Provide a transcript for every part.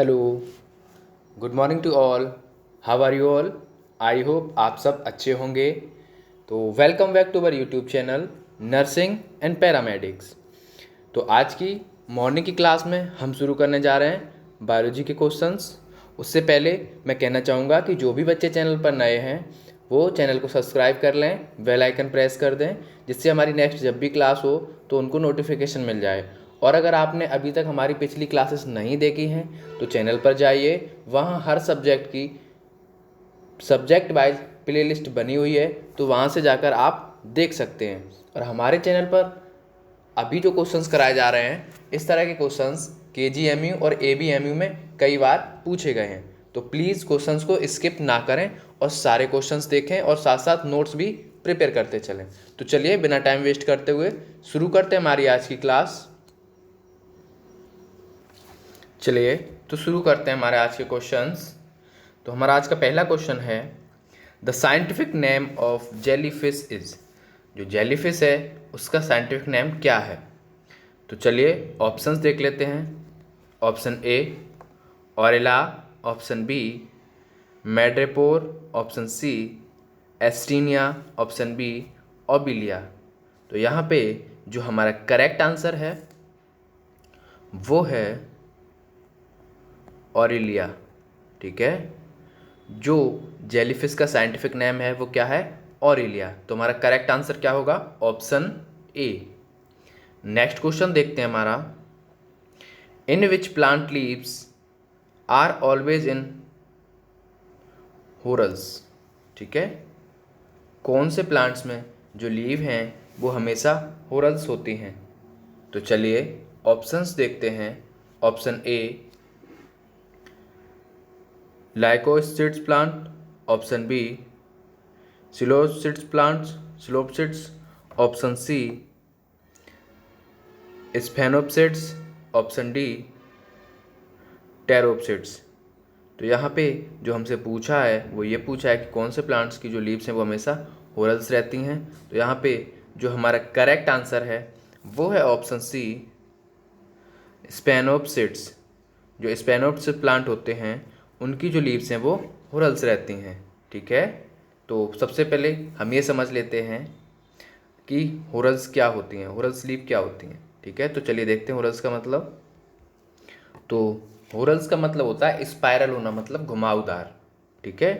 Hello, good morning to all. How are you all? I hope आप सब अच्छे होंगे। तो welcome back to our YouTube channel nursing and paramedics. तो आज की मॉर्निंग की क्लास में हम शुरू करने जा रहे हैं बायोलॉजी के क्वेश्चंस। उससे पहले मैं कहना चाहूँगा कि जो भी बच्चे चैनल पर नए हैं वो चैनल को सब्सक्राइब कर लें, बेल आइकन प्रेस कर दें, जिससे हमारी नेक्स्ट जब भी क्लास हो तो उनको नोटिफिकेशन मिल जाए। और अगर आपने अभी तक हमारी पिछली क्लासेस नहीं देखी हैं तो चैनल पर जाइए, वहाँ हर सब्जेक्ट वाइज प्लेलिस्ट बनी हुई है, तो वहाँ से जाकर आप देख सकते हैं। और हमारे चैनल पर अभी जो क्वेश्चंस कराए जा रहे हैं, इस तरह के क्वेश्चंस KGMU और ABMU में कई बार पूछे गए हैं। तो प्लीज़ क्वेश्चंस को स्किप ना करें और सारे क्वेश्चंस देखें और साथ साथ नोट्स भी प्रिपेयर करते चलें। तो चलिए बिना टाइम वेस्ट करते हुए शुरू करते हैं हमारी आज की क्लास। चलिए तो शुरू करते हैं हमारे आज के क्वेश्चंस। तो हमारा आज का पहला क्वेश्चन है, the scientific name of jellyfish is. जो जेलीफिश है उसका साइंटिफिक नेम क्या है? तो चलिए ऑप्शंस देख लेते हैं। Option A Aurelia, option B madrepore, option C एस्टीनिया, ऑप्शन बी ओबिलिया। तो यहाँ पे जो हमारा करेक्ट आंसर है वो है ऑरिलिया। ठीक है, जो जेलीफिश का साइंटिफिक नेम है वो क्या है? ऑरिलिया। तो हमारा करेक्ट आंसर क्या होगा? Option A. नेक्स्ट क्वेश्चन देखते हैं हमारा, in which plant leaves are always in whorls. ठीक है, कौन से प्लांट्स में जो लीव हैं वो हमेशा होरल्स होती हैं? तो चलिए ऑप्शंस देखते हैं। Option A lycopsids plant, option B psilopsids plants, psilopsids, option C sphenopsids, option D pteropsids. तो यहाँ पे जो हमसे पूछा है वो ये पूछा है कि कौन से प्लांट्स की जो लीव्स हैं वो हमेशा होरल्स रहती हैं। तो यहाँ पे जो हमारा करेक्ट आंसर है वो है ऑप्शन सी स्पेनोप्सिड्स। जो स्पेनोप्सिड प्लांट होते हैं उनकी जो लीव्स हैं वो होरल्स रहती हैं। ठीक है, तो सबसे पहले हम ये समझ लेते हैं कि होरल्स क्या होती हैं, होरल्स लीव क्या होती हैं। ठीक है, तो चलिए देखते हैं होरल्स का मतलब। तो होरल्स का मतलब होता है स्पाइरल होना, मतलब घुमावदार। ठीक है,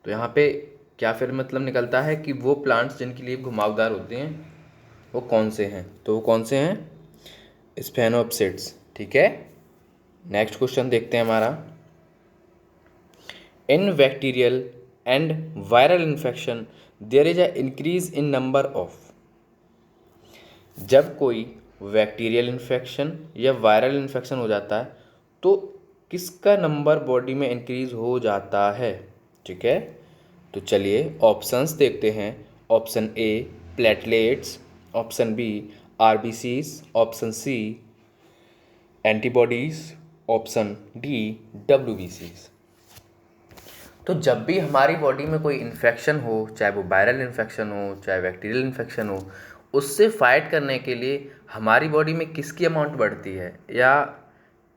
तो यहाँ पे क्या फिर मतलब निकलता है कि वो प्लांट्स जिनकी लीव घुमावदार होती हैं वो कौन से हैं? तो वो कौन से हैं? स्फेनोप्सिड्स। ठीक है, नेक्स्ट क्वेश्चन देखते हैं हमारा, in bacterial and viral infection there is a increase in number of. जब कोई बैक्टीरियल इन्फेक्शन या वायरल इन्फेक्शन हो जाता है तो किसका नंबर बॉडी में इंक्रीज हो जाता है? ठीक है, तो चलिए ऑप्शंस देखते हैं। Option A platelets, option B RBCs, option C antibodies, option D डब्ल्यूबीसीज। तो जब भी हमारी बॉडी में कोई इन्फेक्शन हो, चाहे वो वायरल इन्फेक्शन हो चाहे बैक्टीरियल इन्फेक्शन हो, उससे फाइट करने के लिए हमारी बॉडी में किसकी अमाउंट बढ़ती है या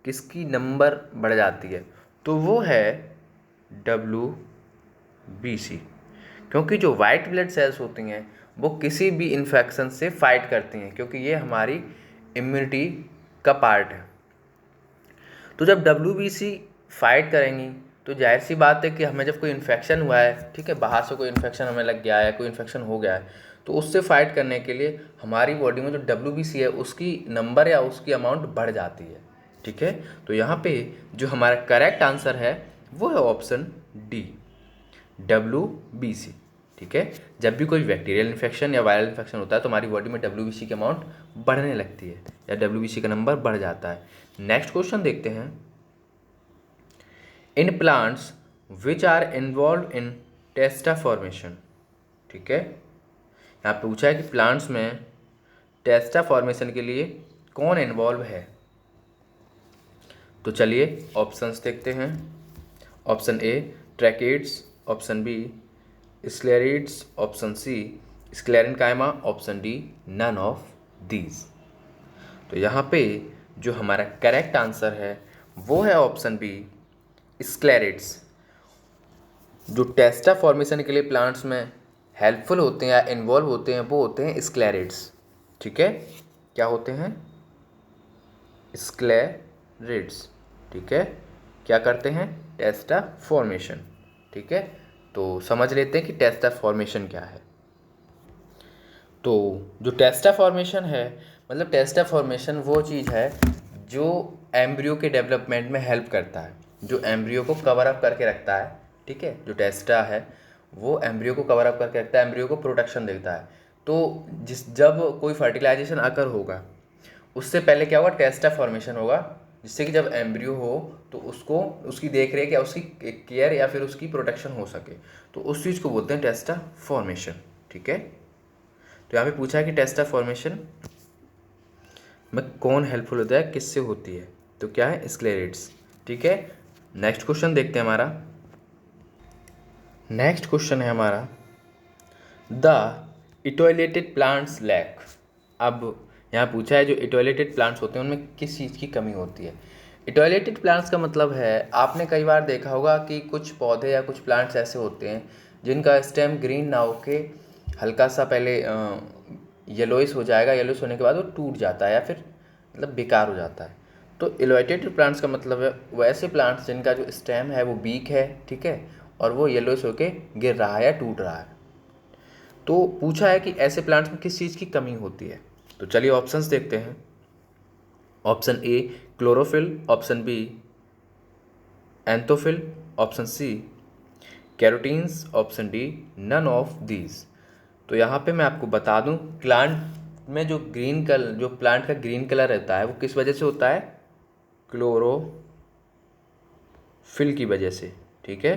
किसकी नंबर बढ़ जाती है? तो वो है WBC। क्योंकि जो वाइट ब्लड सेल्स होती हैं वो किसी भी इन्फेक्शन से फाइट करती हैं, क्योंकि ये हमारी इम्यूनिटी का पार्ट है। तो जब WBC फाइट करेंगी तो जाहिर सी बात है कि हमें जब कोई इन्फेक्शन हुआ है, ठीक है, बाहर से कोई इन्फेक्शन हमें लग गया है, कोई इन्फेक्शन हो गया है, तो उससे फाइट करने के लिए हमारी बॉडी में जो WBC है उसकी नंबर या उसकी अमाउंट बढ़ जाती है। ठीक है, तो यहाँ पे जो हमारा करेक्ट आंसर है वो है ऑप्शन डी WBC। ठीक है, जब भी कोई बैक्टीरियल इन्फेक्शन या वायरल इन्फेक्शन होता है तो हमारी बॉडी में WBC की अमाउंट बढ़ने लगती है या WBC का नंबर बढ़ जाता है। नेक्स्ट क्वेश्चन देखते हैं, in plants which are involve in testa formation. ठीक है, यहाँ पूछा है कि प्लांट्स में टेस्टा फॉर्मेशन के लिए कौन इन्वॉल्व है? तो चलिए ऑप्शंस देखते हैं। Option A tracheids, option B sclereids, option C sclerenchyma, option D none of these. तो यहाँ पे जो हमारा करेक्ट आंसर है वो है ऑप्शन बी स्क्लेरेट्स। जो टेस्टा फॉर्मेशन के लिए प्लांट्स में हेल्पफुल होते हैं या इन्वॉल्व होते हैं वो होते हैं स्क्लेरेट्स। ठीक है, क्या होते हैं? स्क्लेरेट्स। ठीक है, क्या करते हैं? टेस्टा फॉर्मेशन। ठीक है, तो समझ लेते हैं कि टेस्टा फॉर्मेशन क्या है। तो जो टेस्टा फॉर्मेशन है, मतलब टेस्टा फॉर्मेशन वो चीज़ है जो एम्ब्रियो के डेवलपमेंट में हेल्प करता है, जो एम्ब्रियो को कवर अप करके रखता है। ठीक है, जो टेस्टा है वो एम्ब्रियो को कवर अप करके रखता है, एम्ब्रियो को प्रोटेक्शन देता है। तो जब कोई फर्टिलाइजेशन अकर होगा उससे पहले क्या होगा? टेस्टा फॉर्मेशन होगा, जिससे कि जब एम्ब्रियो हो तो उसको उसकी देख रेख या उसकी केयर या फिर उसकी प्रोटेक्शन हो सके, तो उस चीज़ को बोलते हैं टेस्टा फॉर्मेशन। ठीक है, तो यहाँ पे पूछा है कि टेस्टा फॉर्मेशन में कौन हेल्पफुल होता है, किससे होती है? तो क्या है? स्क्लेरेट्स। ठीक है, नेक्स्ट क्वेश्चन देखते हैं हमारा। नेक्स्ट क्वेश्चन है हमारा द इटोलेटेड प्लांट्स लैक। अब यहाँ पूछा है जो इटोलेटेड प्लांट्स होते हैं उनमें किस चीज़ की कमी होती है। इटोलेटेड प्लांट्स का मतलब है, आपने कई बार देखा होगा कि कुछ पौधे या कुछ प्लांट्स ऐसे होते हैं जिनका स्टेम ग्रीन ना होके हल्का सा पहले येलोइश हो जाएगा, येलोइश होने के बाद वो टूट जाता है या फिर मतलब बेकार हो जाता है। तो इलोवेटेड प्लांट्स का मतलब है वो ऐसे प्लांट्स जिनका जो स्टेम है वो वीक है, ठीक है, और वो येलोइश होके गिर रहा है या टूट रहा है। तो पूछा है कि ऐसे प्लांट्स में किस चीज़ की कमी होती है। तो चलिए ऑप्शंस देखते हैं। Option A chlorophyll, option B xanthophyll, option C carotenes, option D none of these. तो यहाँ पे मैं आपको बता दूँ, प्लांट में जो ग्रीन कलर, जो प्लांट का ग्रीन कलर रहता है वो किस वजह से होता है? क्लोरोफिल की वजह से। ठीक है,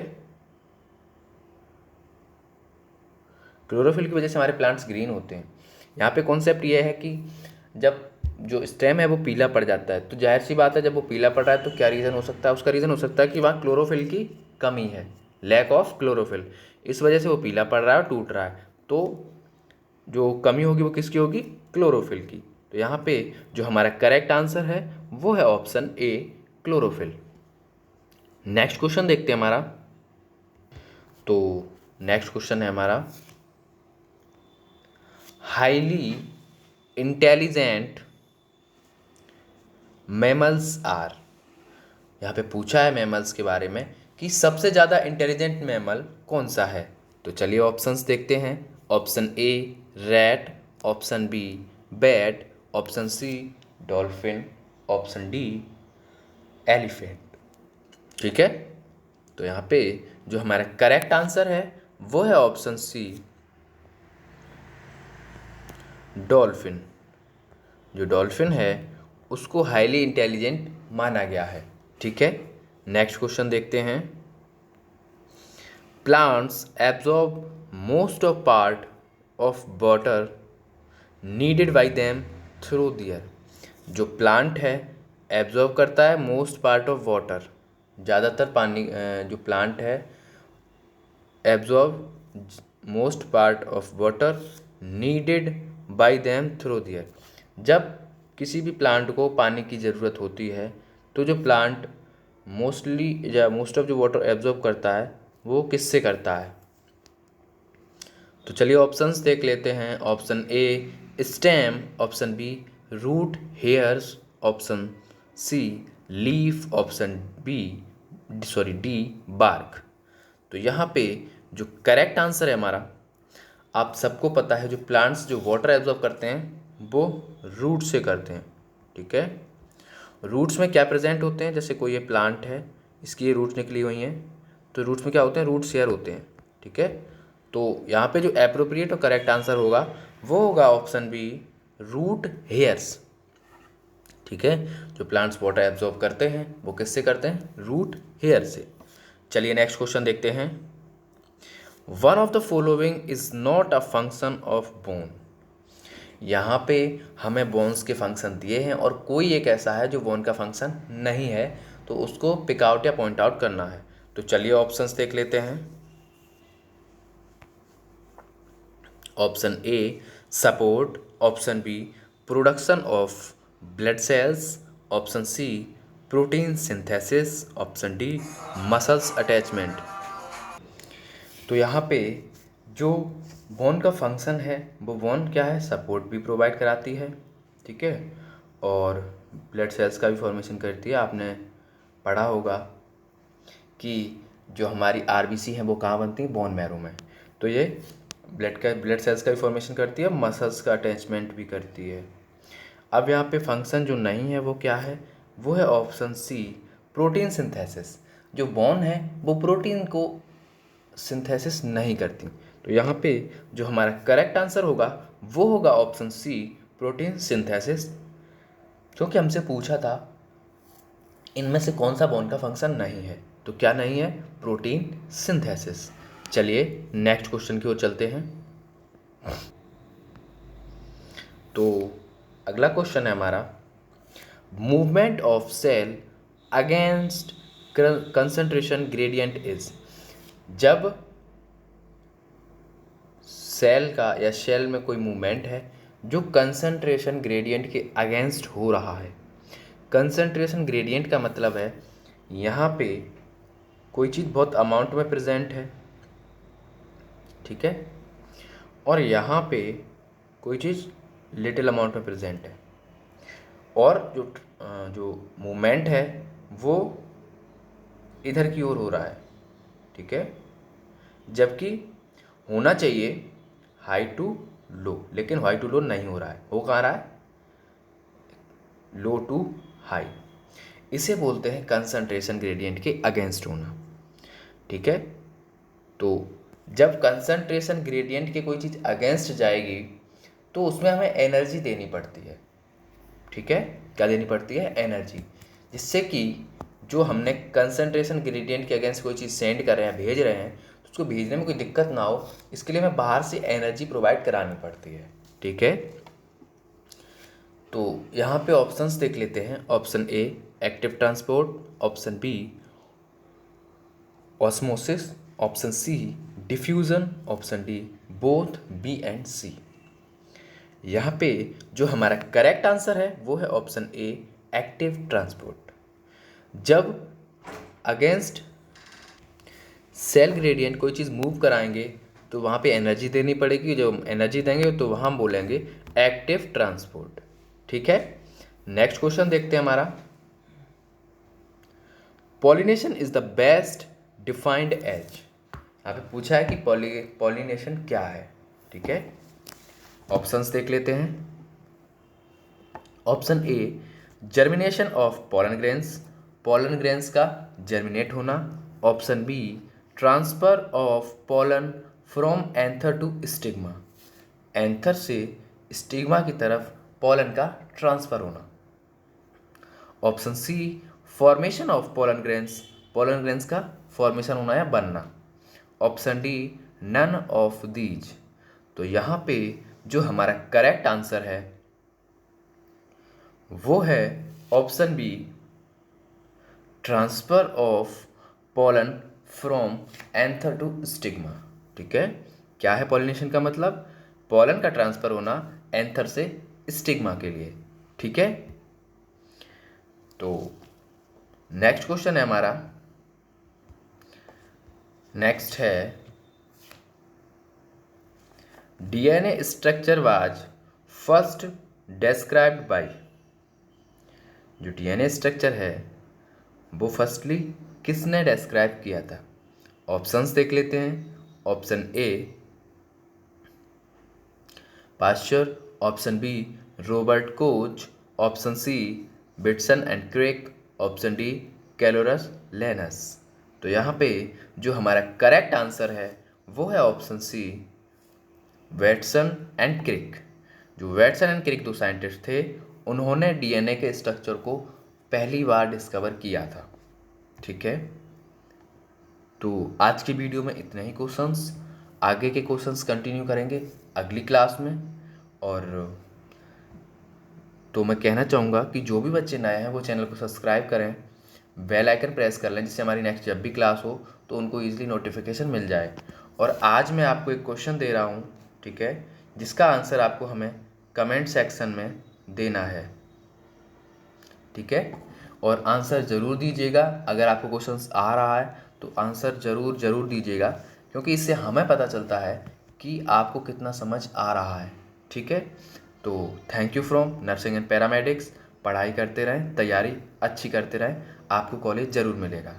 क्लोरोफिल की वजह से हमारे प्लांट्स ग्रीन होते हैं। यहाँ पे कॉन्सेप्ट ये है कि जब जो स्टेम है वो पीला पड़ जाता है, तो जाहिर सी बात है जब वो पीला पड़ रहा है तो क्या रीज़न हो सकता है? उसका रीज़न हो सकता है कि वहाँ क्लोरोफिल की कमी है, लैक ऑफ क्लोरोफिल, इस वजह से वो पीला पड़ रहा है और टूट रहा है। तो जो कमी होगी वो किसकी होगी? क्लोरोफिल की। तो यहाँ पे जो हमारा करेक्ट आंसर है वो है option A chlorophyll. Next question देखते हैं हमारा। तो नेक्स्ट क्वेश्चन है हमारा हाईली इंटेलिजेंट मैमल्स आर। यहाँ पे पूछा है मैमल्स के बारे में कि सबसे ज़्यादा इंटेलिजेंट मैमल कौन सा है। तो चलिए ऑप्शंस देखते हैं। Option A rat, option B bat, option C dolphin, option D elephant. ठीक है, तो यहाँ पे जो हमारा करेक्ट आंसर है वो है ऑप्शन सी डॉल्फिन। जो डॉल्फिन है उसको हाईली इंटेलिजेंट माना गया है। ठीक है, नेक्स्ट क्वेश्चन देखते हैं। Plants absorb most of part of water needed by them through their. जो प्लांट है एब्जॉर्ब करता है मोस्ट पार्ट ऑफ वाटर, ज़्यादातर पानी जो प्लांट है absorb most part of water needed by them through their. जब किसी भी प्लांट को पानी की ज़रूरत होती है तो जो प्लांट मोस्टली या मोस्ट ऑफ जो वाटर एब्जॉर्ब करता है वो किससे करता है? तो चलिए ऑप्शंस देख लेते हैं। Option A stem, option B root hairs, option C leaf, option B D bark. तो यहाँ पे जो करेक्ट आंसर है हमारा, आप सबको पता है जो प्लांट्स जो वाटर एब्जॉर्ब करते हैं वो रूट से करते हैं। ठीक है, रूट्स में क्या प्रेजेंट होते हैं? जैसे कोई ये प्लांट है, इसकी ये रूट्स निकली हुई हैं, तो रूट्स में क्या होते हैं? रूट शेयर होते हैं। ठीक है, तो यहाँ पे जो एप्रोप्रिएट और करेक्ट आंसर होगा वो होगा ऑप्शन बी रूट हेयर्स। ठीक है, जो प्लांट्स वाटर एब्जॉर्ब करते हैं वो किससे करते हैं? रूट हेयर से। चलिए नेक्स्ट क्वेश्चन देखते हैं। One of the following is not a function of bone. यहाँ पे हमें बोन्स के फंक्शन दिए हैं और कोई एक ऐसा है जो बोन का फंक्शन नहीं है, तो उसको पिक आउट या पॉइंट आउट करना है। तो चलिए ऑप्शंस देख लेते हैं। Option A support, option B production of blood cells, option C protein synthesis, option D muscles attachment. तो यहाँ पे जो बोन का फंक्शन है वो बोन क्या है, सपोर्ट भी प्रोवाइड कराती है, ठीक है, और ब्लड सेल्स का भी फॉर्मेशन करती है। आपने पढ़ा होगा कि जो हमारी आरबीसी है वो कहाँ बनती है, बोन मैरो में। तो ये ब्लड सेल्स का भी फॉर्मेशन करती है, मसल्स का अटैचमेंट भी करती है। अब यहाँ पे फंक्शन जो नहीं है वो क्या है, वो है ऑप्शन सी प्रोटीन सिंथेसिस। जो बोन है वो प्रोटीन को सिंथेसिस नहीं करती। तो यहाँ पे जो हमारा करेक्ट आंसर होगा वो होगा ऑप्शन सी प्रोटीन सिंथेसिस, क्योंकि हमसे पूछा था इनमें से कौन सा बोन का फंक्शन नहीं है। तो क्या नहीं है, प्रोटीन सिंथेसिस। चलिए नेक्स्ट क्वेश्चन की ओर चलते हैं। तो अगला क्वेश्चन है हमारा, movement of cell against concentration gradient is. जब सेल का या शेल में कोई मूवमेंट है जो कंसंट्रेशन ग्रेडियंट के अगेंस्ट हो रहा है। कंसंट्रेशन ग्रेडियंट का मतलब है यहाँ पे कोई चीज़ बहुत अमाउंट में प्रेजेंट है, ठीक है, और यहाँ पे कोई चीज़ लिटिल अमाउंट में प्रेजेंट है, और जो मूवमेंट है वो इधर की ओर हो रहा है, ठीक है, जबकि होना चाहिए हाई टू लो, लेकिन हाई टू लो नहीं हो रहा है। हो कहाँ रहा है, लो टू हाई। इसे बोलते हैं कंसंट्रेशन ग्रेडियंट के अगेंस्ट होना, ठीक है। तो जब कंसंट्रेशन ग्रेडियंट के कोई चीज़ अगेंस्ट जाएगी तो उसमें हमें एनर्जी देनी पड़ती है, ठीक है, क्या देनी पड़ती है, एनर्जी, जिससे कि जो हमने कंसंट्रेशन ग्रेडियंट के अगेंस्ट कोई चीज़ सेंड कर रहे हैं, भेज रहे हैं, तो उसको भेजने में कोई दिक्कत ना हो, इसके लिए हमें बाहर से एनर्जी प्रोवाइड करानी पड़ती है, ठीक है। तो यहाँ पे ऑप्शंस देख लेते हैं। Option A active transport, option B osmosis, option C diffusion, option D both B and C. यहाँ पे जो हमारा करेक्ट आंसर है वो है ऑप्शन ए एक्टिव ट्रांसपोर्ट। जब अगेंस्ट सेल ग्रेडियंट कोई चीज़ मूव कराएंगे तो वहाँ पे एनर्जी देनी पड़ेगी, जो एनर्जी देंगे तो वहाँ हम बोलेंगे एक्टिव ट्रांसपोर्ट, ठीक है। नेक्स्ट क्वेश्चन देखते हैं हमारा, pollination is the best defined as. यहाँ पे पूछा है कि पॉलिनेशन क्या है, ठीक है। ऑप्शंस देख लेते हैं। Option A germination of pollen grains का जर्मिनेट होना। Option B transfer of pollen from anther to stigma, anther से स्टिग्मा की तरफ पोलन का ट्रांसफर होना। Option C formation of pollen grains का फॉर्मेशन होना या बनना। Option D none of these. तो यहाँ पे जो हमारा करेक्ट आंसर है वो है option B transfer of pollen from anther to stigma, ठीक है। क्या है पॉलिनेशन का मतलब, पोलन का ट्रांसफर होना एंथर से स्टिग्मा के लिए, ठीक है। तो नेक्स्ट क्वेश्चन है हमारा, नेक्स्ट है DNA structure was first described by. जो डीएनए स्ट्रक्चर है वो फर्स्टली किसने डेस्क्राइब किया था। ऑप्शंस देख लेते हैं। Option A Pasteur, option B Robert Koch, option C Watson and Crick, option D Carolus Linnaeus. तो यहाँ पे जो हमारा करेक्ट आंसर है वो है ऑप्शन सी वेटसन एंड क्रिक। जो वेटसन एंड क्रिक दो साइंटिस्ट थे, उन्होंने डीएनए के स्ट्रक्चर को पहली बार डिस्कवर किया था, ठीक है। तो आज की वीडियो में इतने ही क्वेश्चंस, आगे के क्वेश्चंस कंटिन्यू करेंगे अगली क्लास में। और तो मैं कहना चाहूँगा कि जो भी बच्चे नए हैं वो चैनल को सब्सक्राइब करें, बेल आइकन प्रेस कर लें, जिससे हमारी नेक्स्ट जब भी क्लास हो तो उनको ईजिली नोटिफिकेशन मिल जाए। और आज मैं आपको एक क्वेश्चन दे रहा हूँ, ठीक है, जिसका आंसर आपको हमें कमेंट सेक्शन में देना है, ठीक है। और आंसर ज़रूर दीजिएगा। अगर आपको क्वेश्चंस आ रहा है तो आंसर ज़रूर ज़रूर दीजिएगा, क्योंकि इससे हमें पता चलता है कि आपको कितना समझ आ रहा है। ठीक है, तो thank you from nursing and paramedics. पढ़ाई करते रहें, तैयारी अच्छी करते रहें, आपको कॉलेज ज़रूर मिलेगा।